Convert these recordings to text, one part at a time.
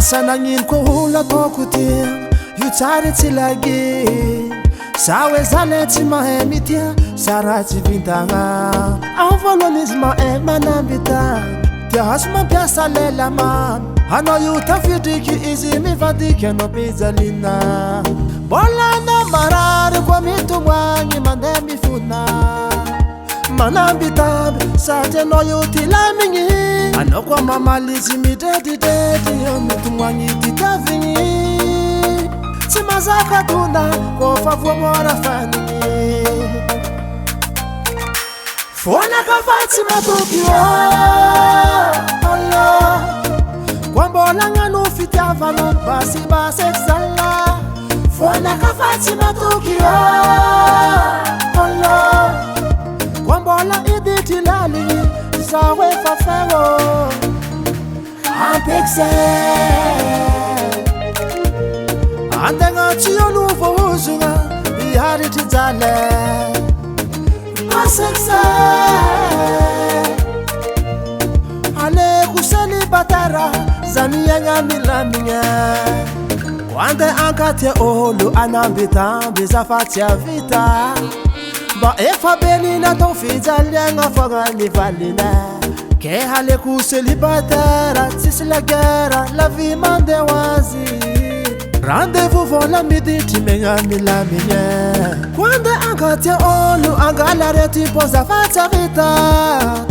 Asanangin ko hula tokutia You tare tilagi Sawe zale ti mahemitia Sarati vintanga Avolonisma manambita Tia hasma piasa lela man Hano yu tafidiki izi mifadike no bizalina Bola no marare kwa mitu wangi mandemi funa Manambita Sate no yu tilamingi Ano kwa mamalizi mi dedi Yo mitu wangi titavingi Timazaka tuna Kwa favu mora fani Fona kafati matokio Allah Kwambola ngano fitiavano Basi sala Fona kafati matokio Allah Kwambola iditi lali Sawe fafero Ampekse Andenga chiyo nuvo uzunga Yari tizale Asekse Ale kuseli batara Zaniya milamia Wande ankate olu anambita Bizafatia vita Ba efa benina ton fizalia Faga ni valina Ke hale kuseli batara Tisi la guerra La vie mande wazi Rendez-vous vola midi timenga milamia Kwande ankate olu Angalare tipoza fata vita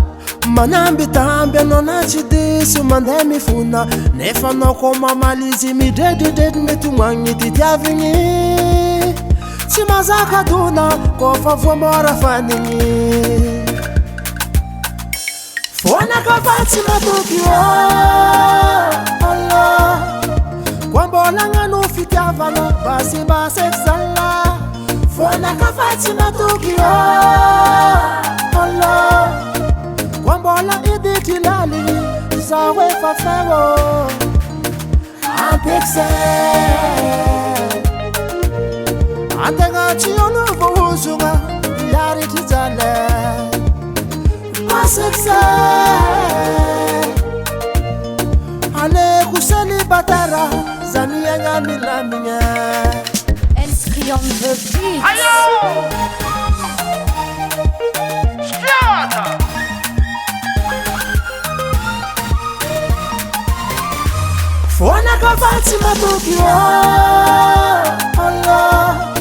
Manambita benona chidisu Mandemi funa Nefa no koma malizi Mi dedi mitu wangi titiavingi Timazaka tuna Kofa vomora faningi Fona kafati matokio Allah Kwambola ngano fitiavano Basi sala Fona kafati matokio Allah Kwambola iditi lali Sawe fafero Ampekse Andenga chiyo nuvo uzunga Yari tizale Asekse Ale kuseli batara Zaniya milamia Inscrit on the beat. Ayo! Strata! Fona kafati matokio Allah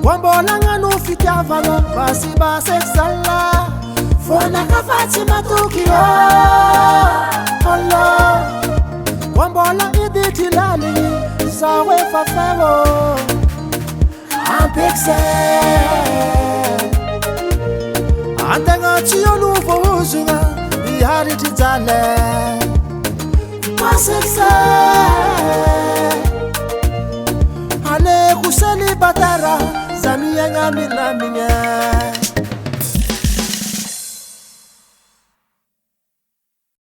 Kwambola ngano fitiavano Basi sala Fona kafati matokio Allah Kwambola iditi lali Sawe fafero Ampekse Andenga chiyo nuvo uzunga Yari tizale Asekse Ale kuseli batara Zaniya milamia